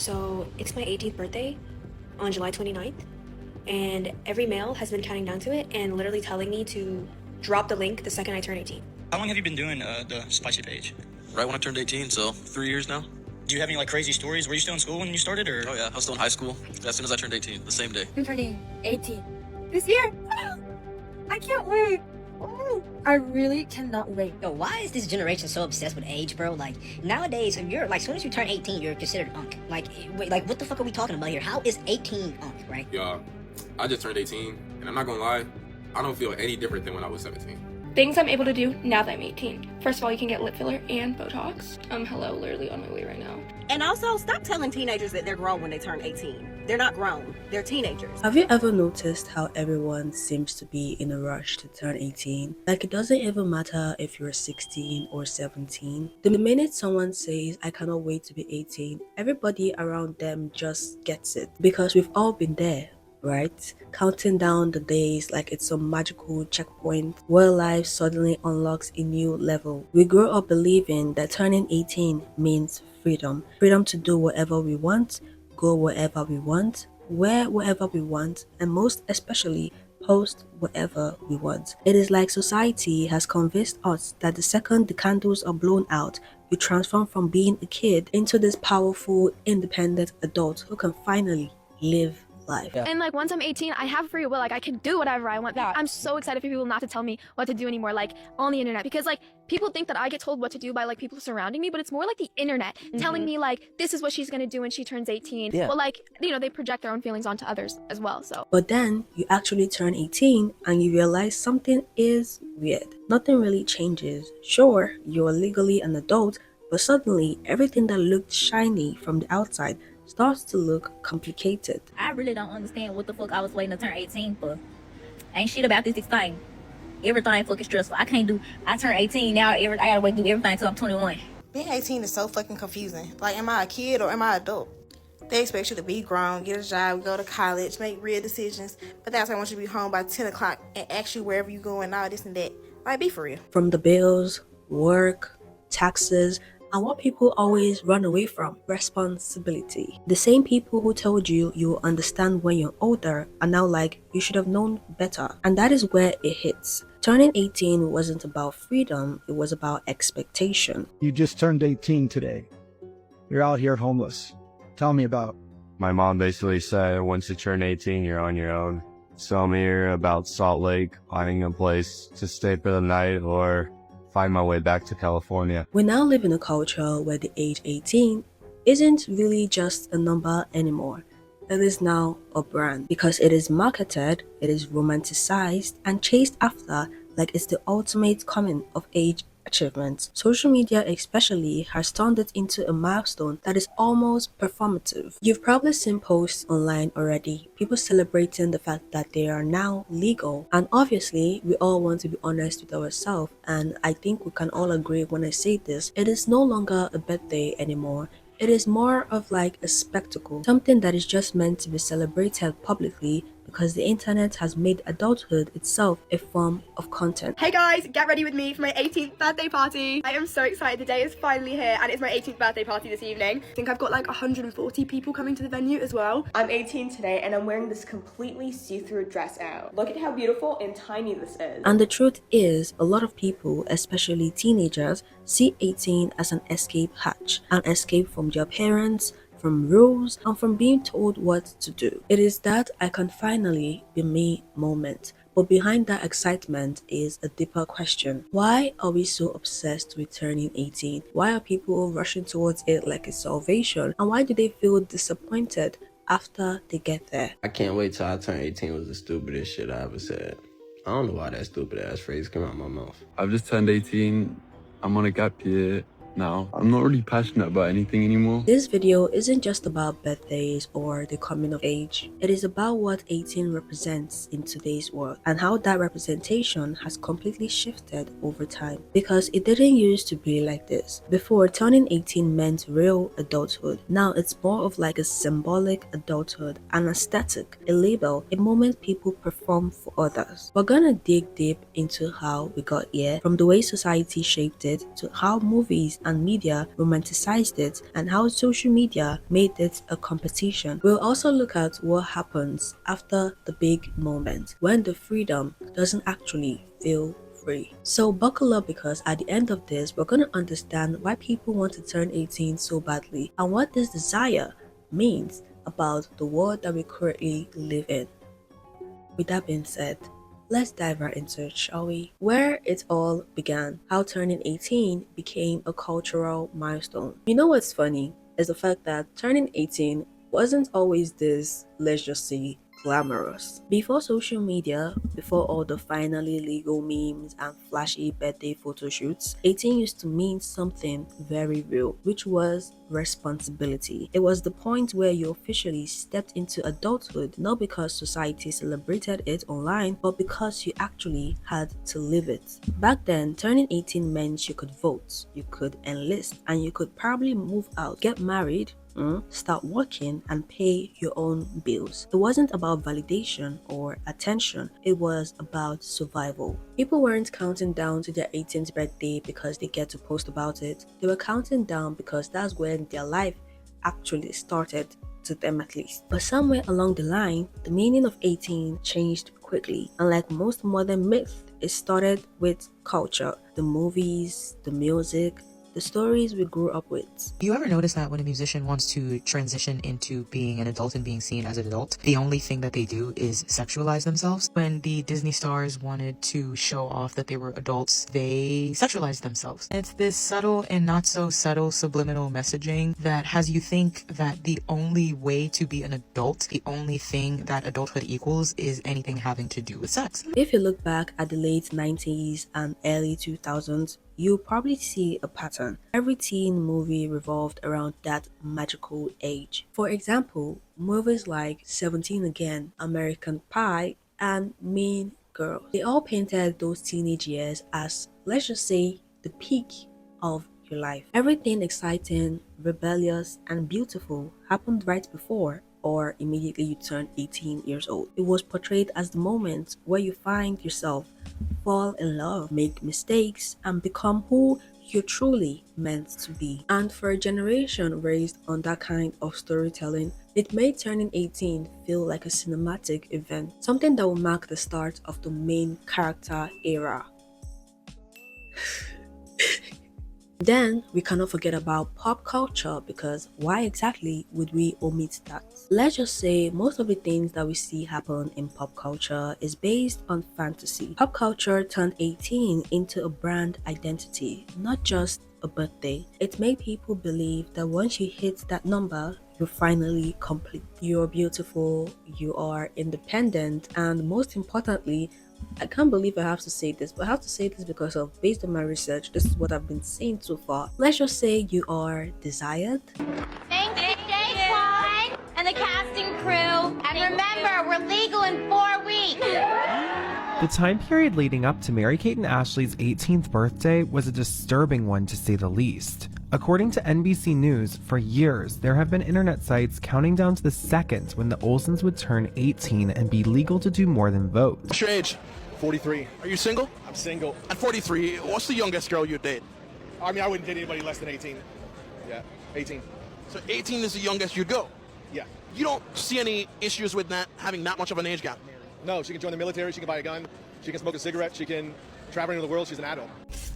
So it's my 18th birthday on July 29th, and every mail has been counting down to it and literally telling me to drop the link the second I turn 18. How long have you been doing the spicy page? Right when I turned 18, so 3 years now. Do you have any like crazy stories? Were you still in school when you started, or? Oh yeah, I was still in high school as soon as I turned 18, the same day. I'm turning 18 this year. I can't wait. I really cannot wait. Yo, why is this generation so obsessed with age, bro? Like, nowadays, if you're, like, as soon as you turn 18, you're considered unk. Like, wait, like, what the fuck are we talking about here? How is 18 unk, right? Y'all, I just turned 18, and I'm not gonna lie, I don't feel any different than when I was 17. Things I'm able to do now that I'm 18. First of all, you can get lip filler and Botox. Hello, literally on my way right now. And also, stop telling teenagers that they're grown when they turn 18. They're not grown. They're teenagers. Have you ever noticed how everyone seems to be in a rush to turn 18? Like, it doesn't even matter if you're 16 or 17. The minute someone says, I cannot wait to be 18, everybody around them just gets it. Because we've all been there, right? Counting down the days like it's some magical checkpoint where life suddenly unlocks a new level. We grow up believing that turning 18 means freedom. Freedom to do whatever we want, go wherever we want, wear whatever we want, and most especially post whatever we want. It is like society has convinced us that the second the candles are blown out, you transform from being a kid into this powerful, independent adult who can finally live life. Yeah. And like once I'm 18, I have free will. Like I can do whatever I want. I'm so excited for people not to tell me what to do anymore, like on the internet, because like people think that I get told what to do by like people surrounding me, but it's more like the internet telling me like this is what she's gonna do when she turns 18. Yeah. Well, like, you know, they project their own feelings onto others as well. So but then you actually turn 18 and you realize something is weird. Nothing really changes. Sure, you're legally an adult, but suddenly everything that looked shiny from the outside starts to look complicated. I really don't understand what the fuck I was waiting to turn 18 for. Ain't shit about this exciting. Everything fucking stressful. I turned 18 now. I gotta wait to do everything until I'm 21. Being 18 is so fucking confusing. Like, am I a kid or am I an adult? They expect you to be grown, get a job, go to college, make real decisions, but that's why I want you to be home by 10 o'clock and ask you wherever you going, all this and that. Like, be for real. From the bills, work, taxes, and what people always run away from, responsibility. The same people who told you you'll understand when you're older are now like, you should have known better. And that is where it hits. Turning 18 wasn't about freedom, it was about expectation. You just turned 18 today. You're out here homeless. Tell me about it. My mom basically said once you turn 18, you're on your own. So I'm here about Salt Lake, finding a place to stay for the night or find my way back to California. We now live in a culture where the age 18 isn't really just a number anymore. It is now a brand because it is marketed, it is romanticized and chased after like it's the ultimate coming of age achievement. Social media especially has turned it into a milestone that is almost performative. You've probably seen posts online already, people celebrating the fact that they are now legal, and obviously we all want to be honest with ourselves, and I think we can all agree when I say this, it is no longer a birthday anymore. It is more of like a spectacle, something that is just meant to be celebrated publicly because the internet has made adulthood itself a form of content. Hey guys, get ready with me for my 18th birthday party. I am so excited. The day is finally here and it's my 18th birthday party this evening. I think I've got like 140 people coming to the venue as well. I'm 18 today and I'm wearing this completely see-through dress out. Look at how beautiful and tiny this is. And the truth is, a lot of people, especially teenagers, see 18 as an escape hatch, an escape from their parents, from rules, and from being told what to do. It is that I can finally be me moment. But behind that excitement is a deeper question. Why are we so obsessed with turning 18? Why are people rushing towards it like it's salvation? And why do they feel disappointed after they get there? I can't wait till I turn 18 was the stupidest shit I ever said. I don't know why that stupid ass phrase came out of my mouth. I've just turned 18. I'm on a gap year now. I'm not really passionate about anything anymore. This video isn't just about birthdays or the coming of age. It is about what 18 represents in today's world and how that representation has completely shifted over time. Because it didn't used to be like this. Before, turning 18 meant real adulthood. Now it's more of like a symbolic adulthood, an aesthetic, a label, a moment people perform for others. We're gonna dig deep into how we got here, from the way society shaped it to how movies and media romanticized it and how social media made it a competition. We'll also look at what happens after the big moment, when the freedom doesn't actually feel free. So buckle up, because at the end of this, we're going to understand why people want to turn 18 so badly and what this desire means about the world that we currently live in. With that being said, let's dive right into it, shall we? Where it all began, how turning 18 became a cultural milestone. You know what's funny is the fact that turning 18 wasn't always this, let's just say, glamorous. Before social media, before all the finally legal memes and flashy birthday photo shoots, 18 used to mean something very real, which was responsibility. It was the point where you officially stepped into adulthood, not because society celebrated it online, but because you actually had to live it. Back then, turning 18 meant you could vote, you could enlist, and you could probably move out, get married, start working, and pay your own bills. It wasn't about validation or attention, it was about survival. People weren't counting down to their 18th birthday because they get to post about it. They were counting down because that's when their life actually started, to them at least. But somewhere along the line, the meaning of 18 changed quickly. And like most modern myths, it started with culture, the movies, the music, the stories we grew up with. Do you ever notice that when a musician wants to transition into being an adult and being seen as an adult, the only thing that they do is sexualize themselves? When the Disney stars wanted to show off that they were adults, they sexualized themselves. It's this subtle and not so subtle subliminal messaging that has you think that the only way to be an adult, the only thing that adulthood equals, is anything having to do with sex. If you look back at the late 90s and early 2000s, you'll probably see a pattern. Every teen movie revolved around that magical age. For example, movies like 17 Again, American Pie, and Mean Girls. They all painted those teenage years as, let's just say, the peak of your life. Everything exciting, rebellious, and beautiful happened right before or immediately you turn 18 years old. It was portrayed as the moment where you find yourself, fall in love, make mistakes, and become who you're truly meant to be. And for a generation raised on that kind of storytelling, it made turning 18 feel like a cinematic event, something that will mark the start of the main character era. Then we cannot forget about pop culture, because why exactly would we omit that? Let's just say most of the things that we see happen in pop culture is based on fantasy. Pop culture turned 18 into a brand identity, not just a birthday. It made people believe that once you hit that number, you're finally complete. You're beautiful, you are independent, and most importantly, I can't believe I have to say this, but I have to say this because of, based on my research, this is what I've been saying so far. Let's just say you are desired. Thanks to Daquan and the casting crew. And remember, we're legal in 4 weeks. The time period leading up to Mary-Kate and Ashley's 18th birthday was a disturbing one, to say the least. According to NBC News, for years, there have been internet sites counting down to the second when the Olsens would turn 18 and be legal to do more than vote. What's your age? 43. Are you single? I'm single. At 43, what's the youngest girl you'd date? I mean, I wouldn't date anybody less than 18. Yeah, 18. So 18 is the youngest you'd go? Yeah. You don't see any issues with that, having that much of an age gap? No, she can join the military, she can buy a gun, she can smoke a cigarette, she can travel into the world, she's an adult.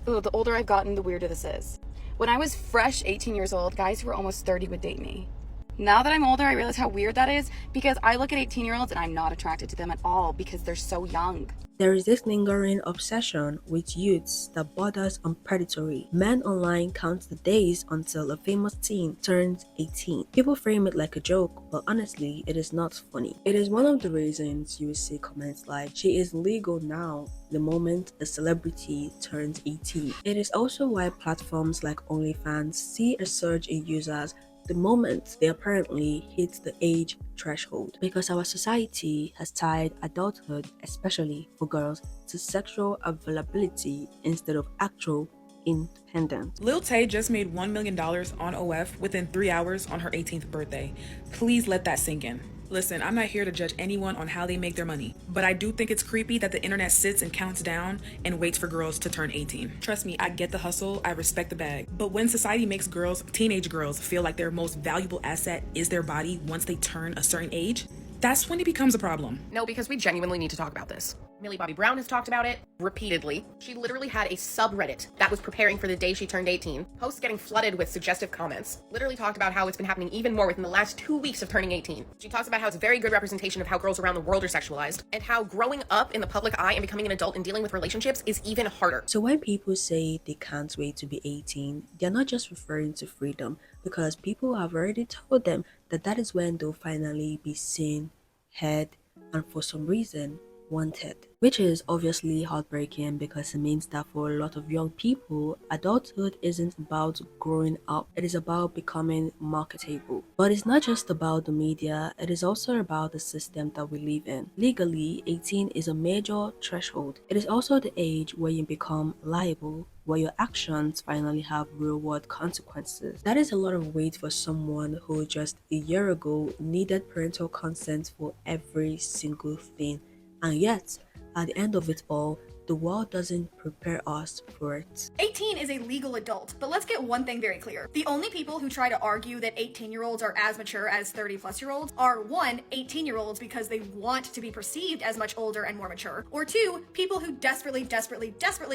Ooh, the older I've gotten, the weirder this is. When I was fresh 18 years old, guys who were almost 30 would date me. Now that I'm older, I realize how weird that is, because I look at 18-year-olds and I'm not attracted to them at all because they're so young. There is this lingering obsession with youths that borders on predatory. Men online count the days until a famous teen turns 18. People frame it like a joke, but honestly, it is not funny. It is one of the reasons you will see comments like, "She is legal now," the moment a celebrity turns 18. It is also why platforms like OnlyFans see a surge in users the moment they apparently hit the age threshold, because our society has tied adulthood, especially for girls, to sexual availability instead of actual independence. Lil Tay just made $1 million on OF within 3 hours on her 18th birthday. Please let that sink in. Listen, I'm not here to judge anyone on how they make their money, but I do think it's creepy that the internet sits and counts down and waits for girls to turn 18. Trust me, I get the hustle, I respect the bag. But when society makes girls, teenage girls, feel like their most valuable asset is their body once they turn a certain age, that's when it becomes a problem. No, because we genuinely need to talk about this. Millie Bobby Brown has talked about it repeatedly. She literally had a subreddit that was preparing for the day she turned 18. Posts getting flooded with suggestive comments. Literally talked about how it's been happening even more within the last 2 weeks of turning 18. She talks about how it's a very good representation of how girls around the world are sexualized, and how growing up in the public eye and becoming an adult and dealing with relationships is even harder. So when people say they can't wait to be 18, they're not just referring to freedom, because people have already told them that that is when they'll finally be seen, heard, and for some reason wanted, which is obviously heartbreaking because it means that for a lot of young people, adulthood isn't about growing up, it is about becoming marketable. But it's not just about the media, it is also about the system that we live in. Legally, 18 is a major threshold. It is also the age where you become liable, where your actions finally have real-world consequences. That is a lot of weight for someone who just a year ago needed parental consent for every single thing. And yet, at the end of it all, the world doesn't prepare us for it. 18 is a legal adult, but let's get one thing very clear. The only people who try to argue that 18-year-olds are as mature as 30-plus-year-olds are 1, 18-year-olds because they want to be perceived as much older and more mature, or 2, people who desperately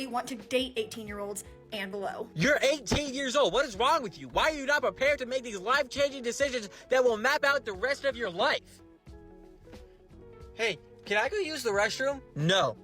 want to date 18-year-olds and below. You're 18 years old. What is wrong with you? Why are you not prepared to make these life-changing decisions that will map out the rest of your life? Hey, can I go use the restroom? No.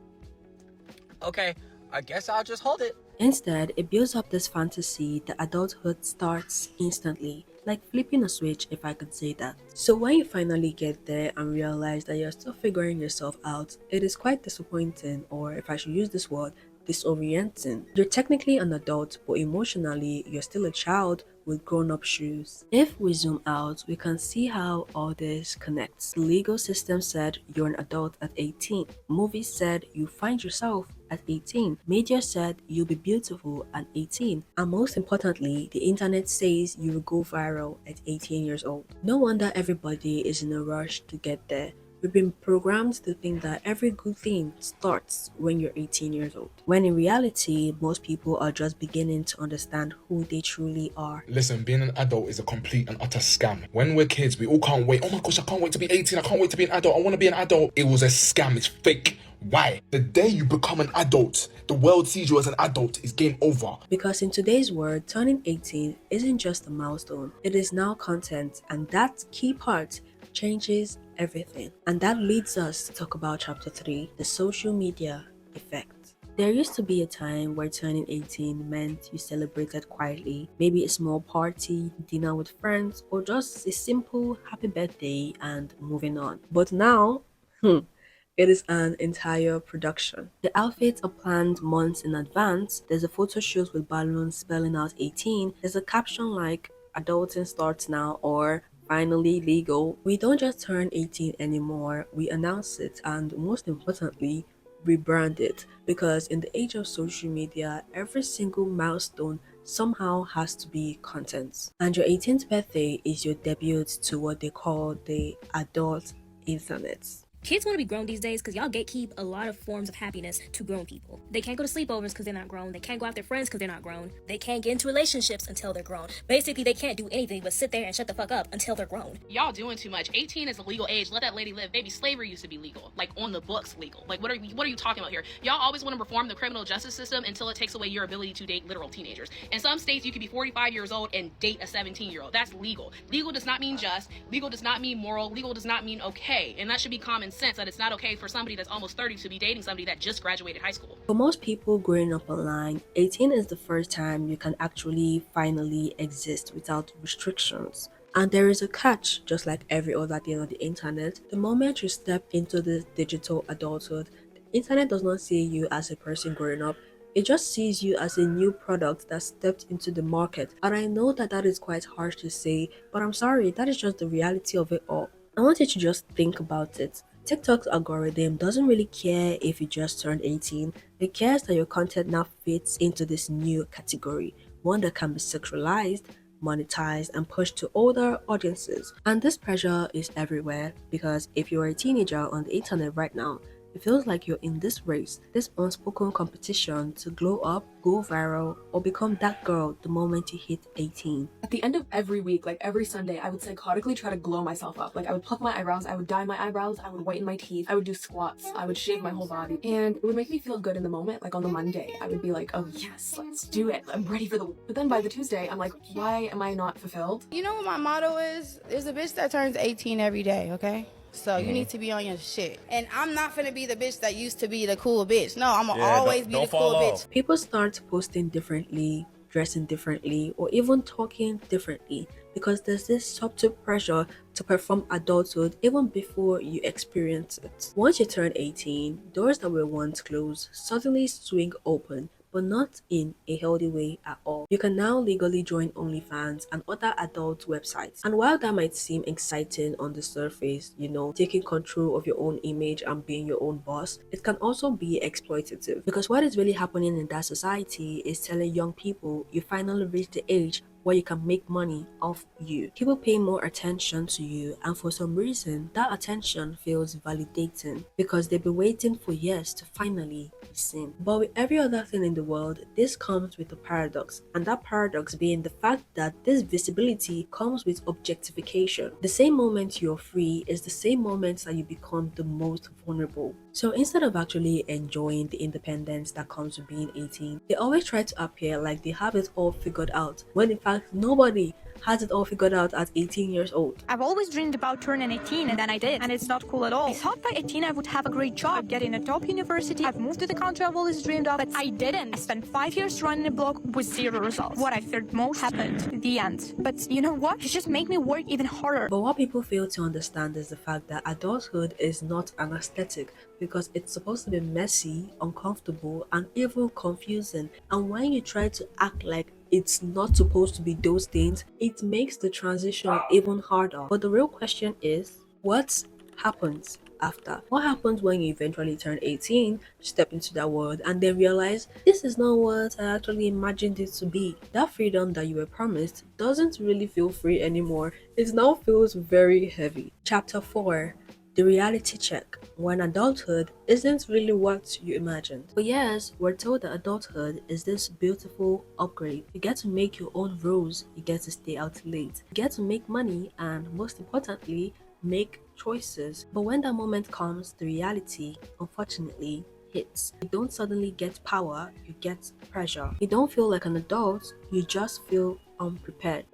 Okay, I guess I'll just hold it. Instead, it builds up this fantasy that adulthood starts instantly, like flipping a switch, if I could say that. So when you finally get there and realize that you're still figuring yourself out, it is quite disappointing, or if I should use this word, disorienting. You're technically an adult, but emotionally, you're still a child with grown-up shoes. If we zoom out, we can see how all this connects. The legal system said you're an adult at 18. Movies said you find yourself at 18. Media said you'll be beautiful at 18. And most importantly, the internet says you will go viral at 18 years old. No wonder everybody is in a rush to get there. We've been programmed to think that every good thing starts when you're 18 years old, when in reality, most people are just beginning to understand who they truly are. Listen, being an adult is a complete and utter scam. When we're kids, we all can't wait. Oh my gosh, I can't wait to be 18. I can't wait to be an adult. I want to be an adult. It was a scam. It's fake. Why? The day you become an adult, the world sees you as an adult, is game over. Because in today's world, turning 18 isn't just a milestone. It is now content, and that key part changes everything. And that leads us to talk about chapter 3, the social media effect. There used to be a time where turning 18 meant you celebrated quietly, maybe a small party, dinner with friends, or just a simple happy birthday and moving on. But now, it is an entire production. The outfits are planned months in advance. There's a photo shoot with balloons spelling out 18. There's a caption like adulting starts now or finally legal. We don't just turn 18 anymore, we announce it, and most importantly, rebrand it, because in the age of social media, every single milestone somehow has to be content. And your 18th birthday is your debut to what they call the adult internet. Kids want to be grown these days because y'all gatekeep a lot of forms of happiness to grown people. They can't go to sleepovers because they're not grown. They can't go out with their friends because they're not grown. They can't get into relationships until they're grown. Basically, they can't do anything but sit there and shut the fuck up until they're grown. Y'all doing too much. 18 is a legal age. Let that lady live. Baby, slavery used to be legal. Like, on the books legal. Like, what are you talking about here? Y'all always want to reform the criminal justice system until it takes away your ability to date literal teenagers. In some states, you could be 45 years old and date a 17-year-old. That's legal. Legal does not mean just. Legal does not mean moral. Legal does not mean okay. And that should be common sense that it's not okay for somebody that's almost 30 to be dating somebody that just graduated high school. For most people growing up online, 18 is the first time you can actually finally exist without restrictions. And there is a catch, just like every other thing on the internet. The moment you step into this digital adulthood, the internet does not see you as a person growing up. It just sees you as a new product that stepped into the market. And I know that that is quite harsh to say, but I'm sorry, that is just the reality of it all. I want you to just think about it. TikTok's algorithm doesn't really care if you just turned 18. It cares that your content now fits into this new category, one that can be sexualized, monetized, and pushed to older audiences. And this pressure is everywhere because if you're a teenager on the internet right now, it feels like you're in this race, this unspoken competition to glow up, go viral, or become that girl the moment you hit 18. At the end of every week, like every Sunday, I would psychotically try to glow myself up. Like I would pluck my eyebrows, I would dye my eyebrows, I would whiten my teeth, I would do squats, I would shave my whole body. And it would make me feel good in the moment. Like on the Monday, I would be like, oh yes, let's do it. I'm ready for the... But then by the Tuesday, I'm like, why am I not fulfilled? You know what my motto is? There's a bitch that turns 18 every day, okay? So you need to be on your shit. And I'm not finna be the bitch that used to be the cool bitch. No, I'm gonna always be the cool bitch. People start posting differently, dressing differently, or even talking differently because there's this subtle pressure to perform adulthood even before you experience it. Once you turn 18, doors that were once closed suddenly swing open, but not in a healthy way at all. You can now legally join OnlyFans and other adult websites. And while that might seem exciting on the surface, taking control of your own image and being your own boss, it can also be exploitative. Because what is really happening in that society is telling young people you finally reached the age where you can make money off you. People pay more attention to you, and for some reason, that attention feels validating because they've been waiting for years to finally be seen. But with every other thing in the world, this comes with a paradox, and that paradox being the fact that this visibility comes with objectification. The same moment you're free is the same moment that you become the most vulnerable. So instead of actually enjoying the independence that comes with being 18, they always try to appear like they have it all figured out, when in fact nobody has it all figured out at 18 years old. I've always dreamed about turning 18 and then I did, and it's not cool at all. I thought by 18 I would have a great job, get in a top university, I've moved to the country I've always dreamed of, but I didn't. I spent 5 years running a blog with 0 results. What I feared most happened, the end. But you know what? It just made me work even harder. But what people fail to understand is the fact that adulthood is not an aesthetic, because it's supposed to be messy, uncomfortable, and even confusing. And when you try to act like it's not supposed to be those things, it makes the transition even harder. But the real question is, what happens after? What happens when you eventually turn 18, step into that world, and then realize this is not what I actually imagined it to be? That freedom that you were promised doesn't really feel free anymore. It now feels very heavy. Chapter 4. The reality check, when adulthood isn't really what you imagined. For years, we're told that adulthood is this beautiful upgrade. You get to make your own rules, you get to stay out late, you get to make money, and most importantly, make choices. But when that moment comes, the reality, unfortunately, hits. You don't suddenly get power, you get pressure. You don't feel like an adult, you just feel unprepared.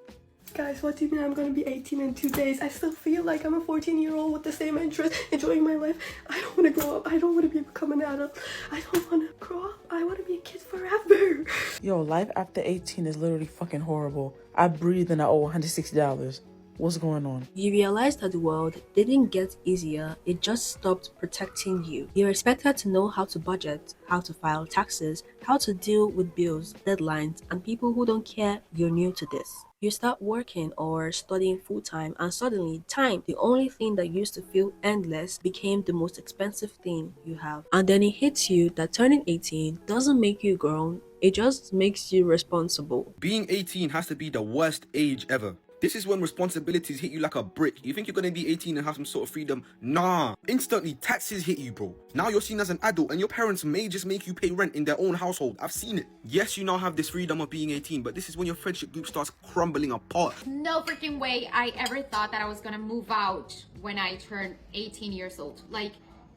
Guys, what do you mean I'm gonna be 18 in 2 days? I still feel like I'm a 14-year-old with the same interests, enjoying my life. I don't want to grow up. I don't want to become an adult. I don't want to grow up. I want to be a kid forever. Yo, life after 18 is literally fucking horrible. I breathe and I owe $160. What's going on? You realize that the world didn't get easier, it just stopped protecting you. You're expected to know how to budget, how to file taxes, how to deal with bills, deadlines, and people who don't care you're new to this. You start working or studying full-time, and suddenly time, the only thing that used to feel endless, became the most expensive thing you have. And then it hits you that turning 18 doesn't make you grown, it just makes you responsible. Being 18 has to be the worst age ever. This is when responsibilities hit you like a brick. You think you're gonna be 18 and have some sort of freedom? Nah. Instantly, taxes hit you, bro. Now you're seen as an adult and your parents may just make you pay rent in their own household. I've seen it. Yes, you now have this freedom of being 18, but this is when your friendship group starts crumbling apart. No freaking way I ever thought that I was gonna move out when I turned 18 years old. Like,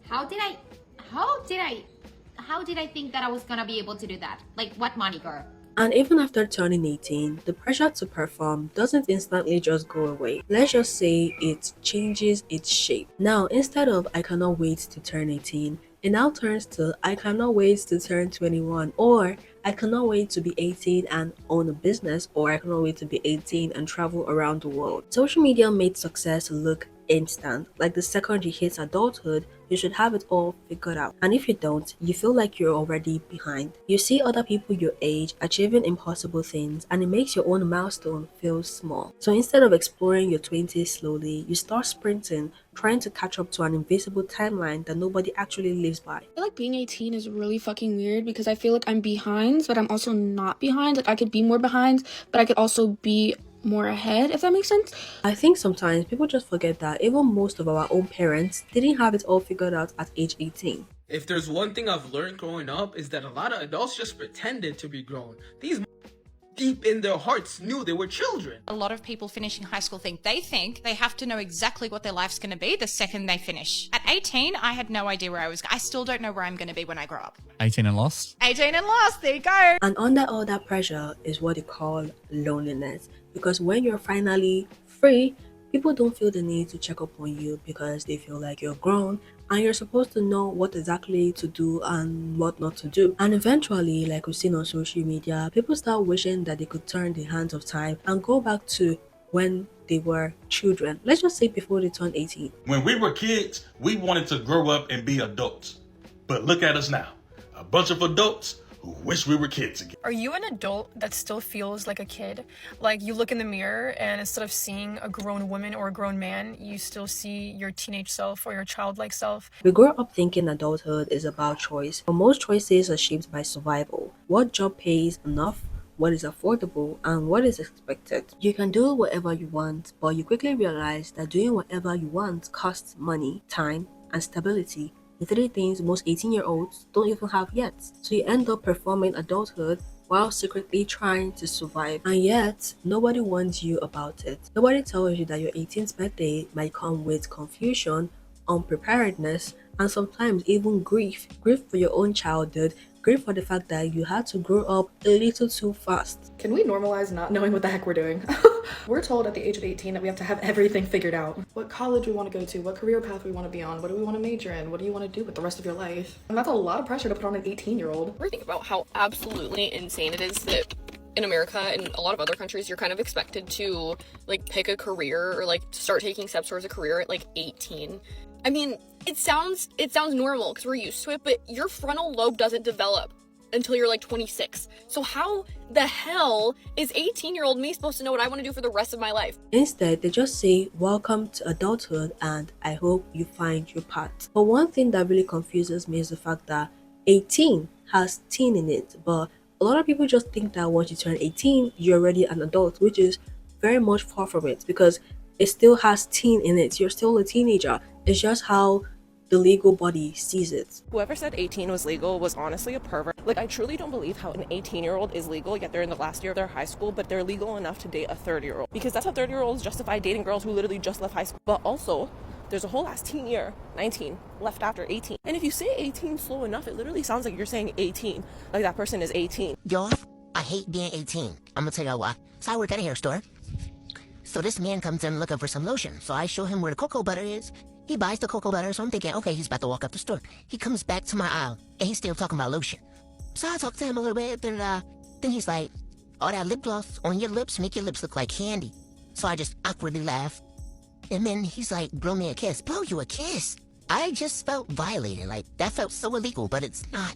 how did I think that I was gonna be able to do that? Like, what money, girl? And even after turning 18, the pressure to perform doesn't instantly just go away. Let's just say it changes its shape. Now, instead of I cannot wait to turn 18, it now turns to I cannot wait to turn 21, or I cannot wait to be 18 and own a business, or I cannot wait to be 18 and travel around the world. Social media made success look instant. Like the second you hit adulthood, you should have it all figured out. And if you don't, you feel like you're already behind. You see other people your age achieving impossible things, and it makes your own milestone feel small. So instead of exploring your 20s slowly, you start sprinting, trying to catch up to an invisible timeline that nobody actually lives by. I feel like being 18 is really fucking weird because I feel like I'm behind, but I'm also not behind. Like I could be more behind, but I could also be more ahead, if that makes sense. I think sometimes people just forget that even most of our own parents didn't have it all figured out at age 18. If there's one thing I've learned growing up is that a lot of adults just pretended to be grown. These deep in their hearts knew they were children. A lot of people finishing high school think they have to know exactly what their life's going to be the second they finish. At 18, I had no idea where I still don't know where I'm going to be when I grow up. 18 and lost? 18 and lost, there you go. And under all that pressure is what they call loneliness. Because when you're finally free, people don't feel the need to check up on you because they feel like you're grown and you're supposed to know what exactly to do and what not to do. And eventually, like we've seen on social media, people start wishing that they could turn the hands of time and go back to when they were children. Let's just say before they turned 18. When we were kids, we wanted to grow up and be adults. But look at us now, a bunch of adults who wish we were kids again. Are you an adult that still feels like a kid? Like you look in the mirror and instead of seeing a grown woman or a grown man, you still see your teenage self or your childlike self? We grow up thinking adulthood is about choice, but most choices are shaped by survival. What job pays enough? What is affordable and what is expected? You can do whatever you want, but you quickly realize that doing whatever you want costs money, time, and stability. The three things most 18-year-olds don't even have yet. So you end up performing adulthood while secretly trying to survive. And yet, nobody warns you about it. Nobody tells you that your 18th birthday might come with confusion, unpreparedness, and sometimes even grief. Grief for your own childhood, grief for the fact that you had to grow up a little too fast. Can we normalize not knowing what the heck we're doing? We're told at the age of 18 that we have to have everything figured out. What college we want to go to, what career path we want to be on, what do we want to major in, what do you want to do with the rest of your life? And that's a lot of pressure to put on an 18-year-old. Ever think about how absolutely insane it is that in America and a lot of other countries, you're kind of expected to like pick a career or like start taking steps towards a career at like 18. I mean, it sounds normal because we're used to it, but your frontal lobe doesn't develop until you're like 26. So how the hell is 18-year-old me supposed to know what I want to do for the rest of my life? Instead, they just say, welcome to adulthood and I hope you find your path. But one thing that really confuses me is the fact that 18 has teen in it, but a lot of people just think that once you turn 18, you're already an adult, which is very much far from it because it still has teen in it. You're still a teenager. It's just how the legal body sees it. Whoever said 18 was legal was honestly a pervert. Like, I truly don't believe how an 18-year-old is legal, yet they're in the last year of their high school, but they're legal enough to date a 30-year-old. Because that's how 30-year-olds justify dating girls who literally just left high school. But also, there's a whole last teen year, 19, left after 18. And if you say 18 slow enough, it literally sounds like you're saying 18, like that person is 18. Yo, I hate being 18. I'm gonna tell you why. So I work at a hair store. So this man comes in looking for some lotion. So I show him where the cocoa butter is. He buys the cocoa butter, so I'm thinking, okay, he's about to walk up the store. He comes back to my aisle, and he's still talking about lotion. So I talk to him a little bit, then he's like, all that lip gloss on your lips make your lips look like candy. So I just awkwardly laugh. And then he's like, blow me a kiss. Blow you a kiss? I just felt violated. Like, that felt so illegal, but it's not.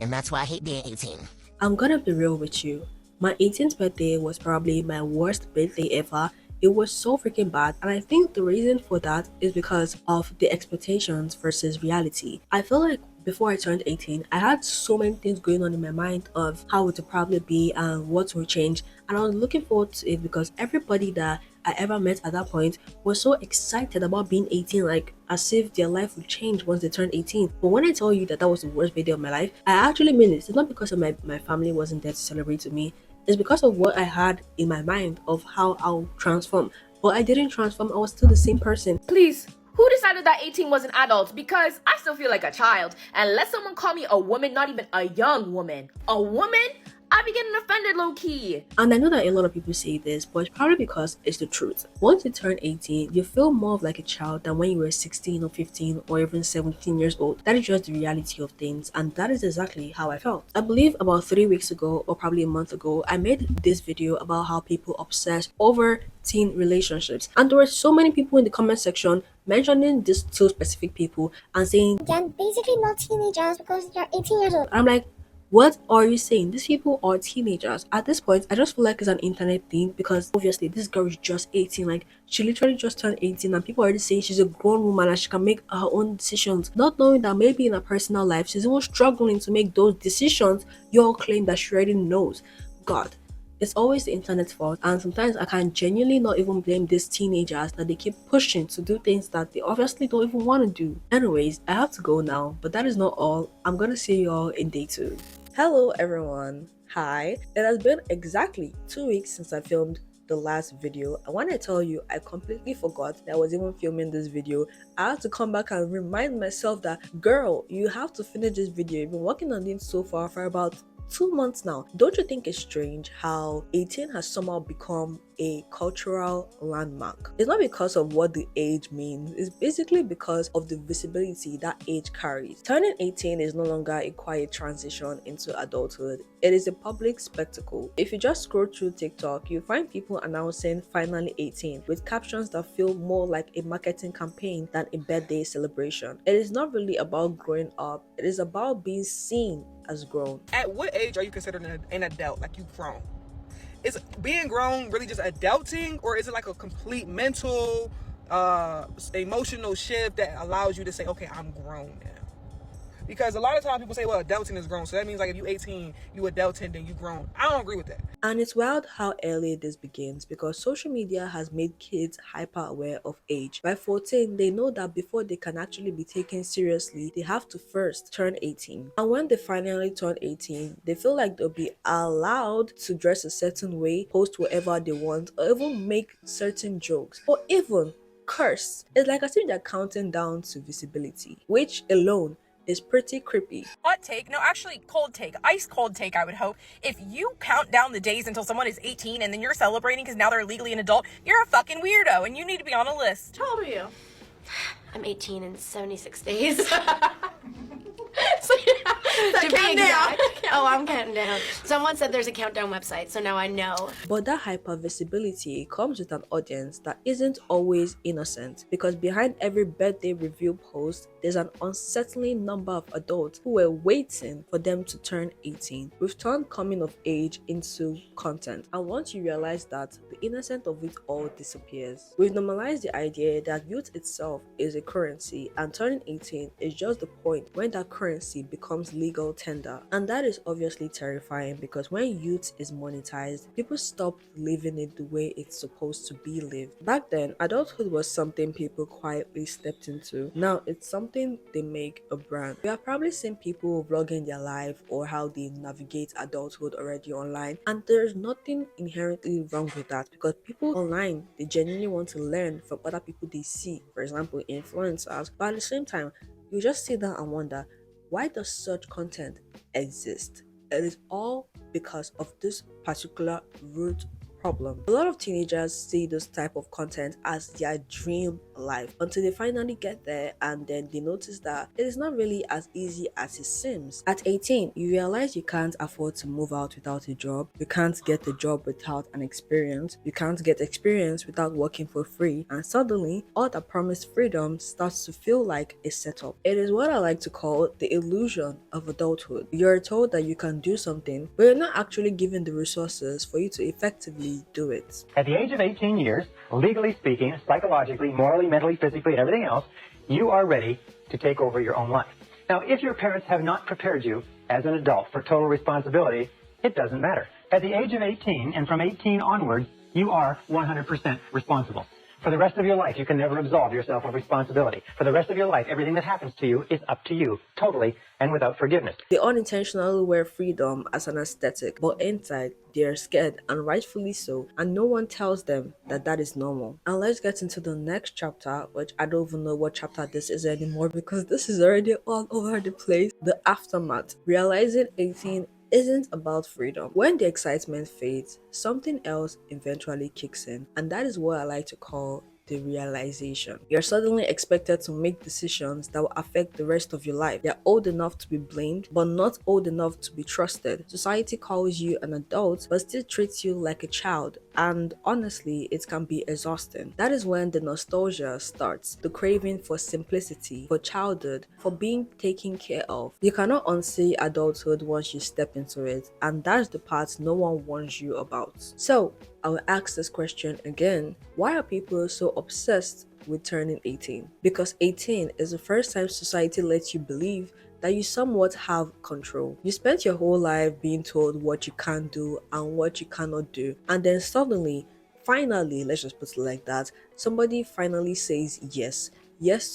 And that's why I hate being 18. I'm gonna be real with you. My 18th birthday was probably my worst birthday ever. It was so freaking bad, and I think the reason for that is because of the expectations versus reality. I feel like before I turned 18, I had so many things going on in my mind of how it would probably be and what would change, and I was looking forward to it because everybody that I ever met at that point was so excited about being 18, like as if their life would change once they turned 18. But when I tell you that that was the worst birthday of my life, I actually mean it. It's not because of my family wasn't there to celebrate with me. It's because of what I had in my mind of how I'll transform. But I didn't transform, I was still the same person. Please, who decided that 18 was an adult? Because I still feel like a child. And let someone call me a woman, not even a young woman. A woman? I be getting offended low-key. And I know that a lot of people say this, but it's probably because it's the truth. Once you turn 18, you feel more of like a child than when you were 16 or 15 or even 17 years old. That is just the reality of things, and that is exactly how I felt. I believe about 3 weeks ago or probably a month ago, I made this video about how people obsess over teen relationships. And there were so many people in the comment section mentioning these two specific people and saying, they're basically not teenagers because they're 18 years old. I'm like, what are you saying? These people are teenagers. At this point, I just feel like it's an internet thing because obviously this girl is just 18. Like, she literally just turned 18 and people are already saying she's a grown woman and she can make her own decisions, not knowing that maybe in her personal life she's even struggling to make those decisions you all claim that she already knows. God, It's always the internet's fault, and sometimes I can genuinely not even blame these teenagers that they keep pushing to do things that they obviously don't even want to do. Anyways, I have to go now, but that is not all. I'm gonna see you all in day 2. Hello everyone. Hi. It has been exactly 2 weeks since I filmed the last video. I want to tell you, I completely forgot that I was even filming this video. I had to come back and remind myself that, girl, you have to finish this video. You've been working on it so far for about 2 months now. Don't you think it's strange how 18 has somehow become a cultural landmark? It's not because of what the age means, it's basically because of the visibility that age carries. Turning 18 is no longer a quiet transition into adulthood. It is a public spectacle. If you just scroll through TikTok, you find people announcing finally 18 with captions that feel more like a marketing campaign than a birthday celebration. It is not really about growing up, it is about being seen as grown. At what age are you considered an adult? Like, you've grown? Is being grown really just adulting, or is it like a complete mental, emotional shift that allows you to say, okay, I'm grown now? Because a lot of times people say, well, adulting is grown, so that means like if you 18, you adulting, then you grown. I don't agree with that. And it's wild how early this begins, because social media has made kids hyper aware of age. By 14, they know that before they can actually be taken seriously, they have to first turn 18. And when they finally turn 18, they feel like they'll be allowed to dress a certain way, post whatever they want, or even make certain jokes, or even curse. It's like as if they're counting down to visibility, which alone is pretty creepy. Hot take, no, actually cold take, ice cold take, I would hope. If you count down the days until someone is 18 and then you're celebrating because now they're legally an adult, you're a fucking weirdo and you need to be on a list. How old are you? I'm 18 in 76 days. So To be count down. exact. Oh, I'm counting down. Someone said there's a countdown website, so now I know. But that hypervisibility comes with an audience that isn't always innocent, because behind every birthday review post, there's an unsettling number of adults who were waiting for them to turn 18. We've turned coming of age into content, and once you realize that, the innocence of it all disappears. We've normalized the idea that youth itself is a currency, and turning 18 is just the point when that currency becomes legal tender. And that is obviously terrifying, because when youth is monetized, people stop living it the way it's supposed to be lived. Back then, adulthood was something people quietly stepped into. Now it's something they make a brand. You have probably seen people vlogging their life or how they navigate adulthood already online, and there's nothing inherently wrong with that, because people online, they genuinely want to learn from other people they see, for example influencers. But at the same time, you just sit down and wonder, why does such content exist? It is all because of this particular root problem. A lot of teenagers see this type of content as their dream life until they finally get there, and then they notice that it is not really as easy as it seems. At 18, you realize you can't afford to move out without a job, you can't get a job without an experience, you can't get experience without working for free, and suddenly all that promised freedom starts to feel like a setup. It is what I like to call the illusion of adulthood. You're told that you can do something, but you're not actually given the resources for you to effectively do it. At the age of 18 years, legally speaking, psychologically, morally, mentally, physically, and everything else, you are ready to take over your own life. Now, if your parents have not prepared you as an adult for total responsibility, it doesn't matter. At the age of 18 and from 18 onwards, you are 100% responsible. For the rest of your life, you can never absolve yourself of responsibility. For the rest of your life, everything that happens to you is up to you, totally and without forgiveness. They unintentionally wear freedom as an aesthetic, but inside, they are scared, and rightfully so, and no one tells them that that is normal. And let's get into the next chapter, which I don't even know what chapter this is anymore, because this is already all over the place. The aftermath. Realizing 18 isn't about freedom. When the excitement fades, something else eventually kicks in, and that is what I like to call the realization. You're suddenly expected to make decisions that will affect the rest of your life. You're old enough to be blamed, but not old enough to be trusted. Society calls you an adult, but still treats you like a child, and honestly, it can be exhausting. That is when the nostalgia starts, the craving for simplicity, for childhood, for being taken care of. You cannot unsee adulthood once you step into it, and that's the part no one warns you about. So, I will ask this question again. Why are people so obsessed with turning 18? Because 18 is the first time society lets you believe that you somewhat have control. You spent your whole life being told what you can do and what you cannot do, and then suddenly, finally, let's just put it like that, somebody finally says yes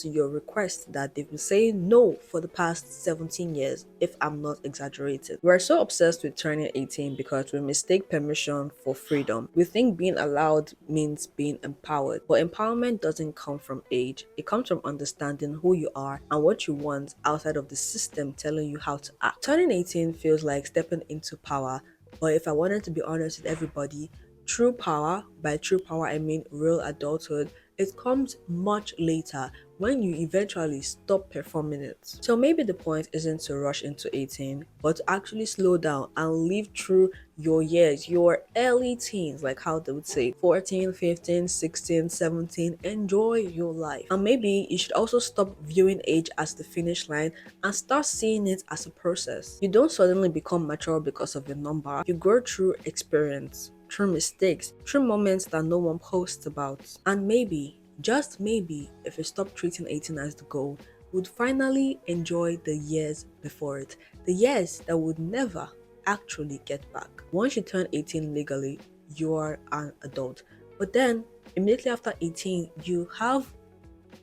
to your request that they've been saying no for the past 17 years, if I'm not exaggerating. We're so obsessed with turning 18 because we mistake permission for freedom. We think being allowed means being empowered, but empowerment doesn't come from age. It comes from understanding who you are and what you want outside of the system telling you how to act. Turning 18 feels like stepping into power, but if I wanted to be honest with everybody, true power, by true power I mean real adulthood, it comes much later when you eventually stop performing it. So maybe the point isn't to rush into 18, but to actually slow down and live through your years, your early teens, like how they would say 14, 15, 16, 17, enjoy your life. And maybe you should also stop viewing age as the finish line and start seeing it as a process. You don't suddenly become mature because of a number, you grow through experience, through mistakes, through moments that no one posts about. And maybe, just maybe, if we stop treating 18 as the goal, we'd finally enjoy the years before it. The years that would never actually get back. Once you turn 18 legally, you are an adult. But then, immediately after 18, you have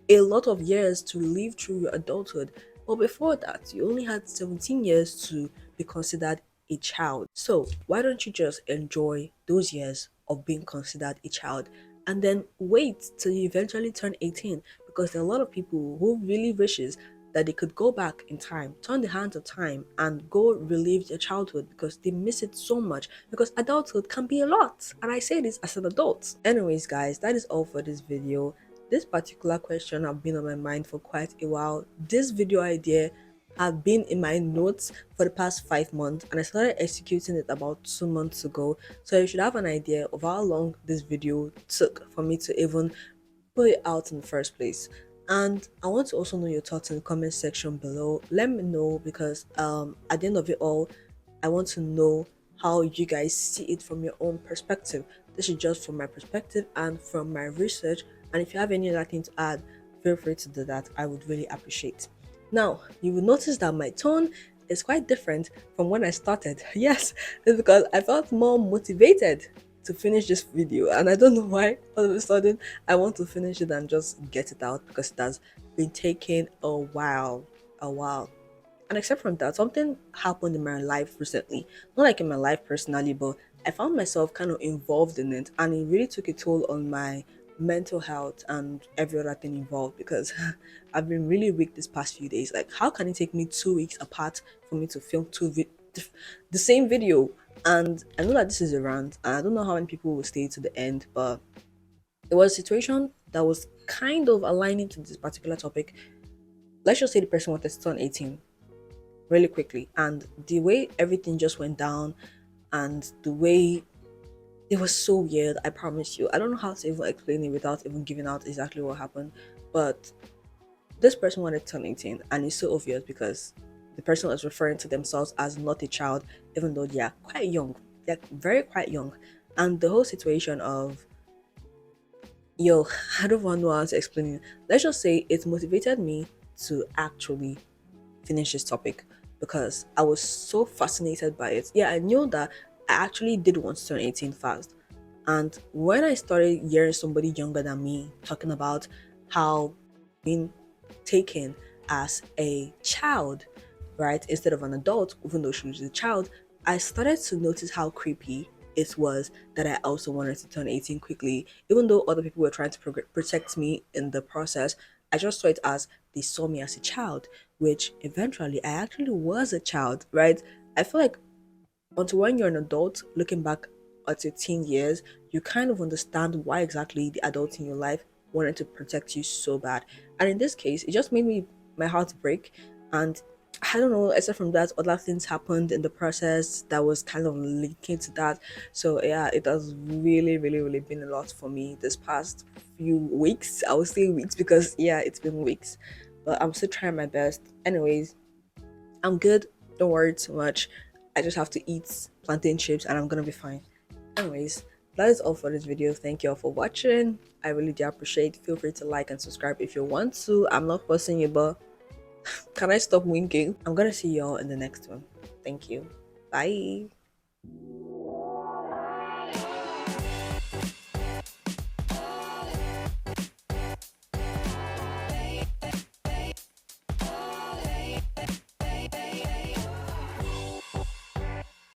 a lot of years to live through your adulthood. But before that, you only had 17 years to be considered a child. So why don't you just enjoy those years of being considered a child and then wait till you eventually turn 18? Because there are a lot of people who really wishes that they could go back in time, turn the hands of time and go relive their childhood because they miss it so much, because adulthood can be a lot. And I say this as an adult. Anyways guys, that is all for this video. This particular question have been on my mind for quite a while. This video idea have been in my notes for the past 5 months, and I started executing it about 2 months ago. So you should have an idea of how long this video took for me to even put it out in the first place. And I want to also know your thoughts in the comment section below. Let me know, because at the end of it all, I want to know how you guys see it from your own perspective. This is just from my perspective and from my research, and if you have any other thing to add, feel free to do that. I would really appreciate. Now, you will notice that my tone is quite different from when I started. Yes, it's because I felt more motivated to finish this video, and I don't know why all of a sudden I want to finish it and just get it out, because it has been taking a while. And except from that, something happened in my life recently. Not like in my life personally, but I found myself kind of involved in it, and it really took a toll on my mental health and every other thing involved, because I've been really weak this past few days. Like, how can it take me 2 weeks apart for me to film the same video? And I know that this is a rant, and I don't know how many people will stay to the end, but it was a situation that was kind of aligning to this particular topic. Let's just say the person wanted to turn 18 really quickly, and the way everything just went down and the way it was so weird, I promise you. I don't know how to even explain it without even giving out exactly what happened. But this person wanted to turn 18, and it's so obvious because the person was referring to themselves as not a child, even though they are quite young. They're very quite young. And the whole situation of, yo, I don't want to know how to explain it. Let's just say it motivated me to actually finish this topic because I was so fascinated by it. Yeah, I knew that I actually did want to turn 18 fast. And when I started hearing somebody younger than me talking about how being taken as a child, right, instead of an adult, even though she was a child, I started to notice how creepy it was that I also wanted to turn 18 quickly. Even though other people were trying to protect me in the process, I just saw it as they saw me as a child, which eventually I actually was a child, right? I feel like until when you're an adult, looking back at your teen years, you kind of understand why exactly the adult in your life wanted to protect you so bad. And in this case, it just made my heart break. And I don't know, except from that, other things happened in the process that was kind of linking to that. So yeah, it has really been a lot for me this past few weeks. I would say weeks because yeah, it's been weeks. But I'm still trying my best. Anyways, I'm good. Don't worry too much. I just have to eat plantain chips and I'm gonna be fine. Anyways, that is all for this video. Thank you all for watching. I really do appreciate it. Feel free to like and subscribe if you want to. I'm not forcing you, but Can I stop winking? I'm gonna see y'all in the next one. Thank you. Bye.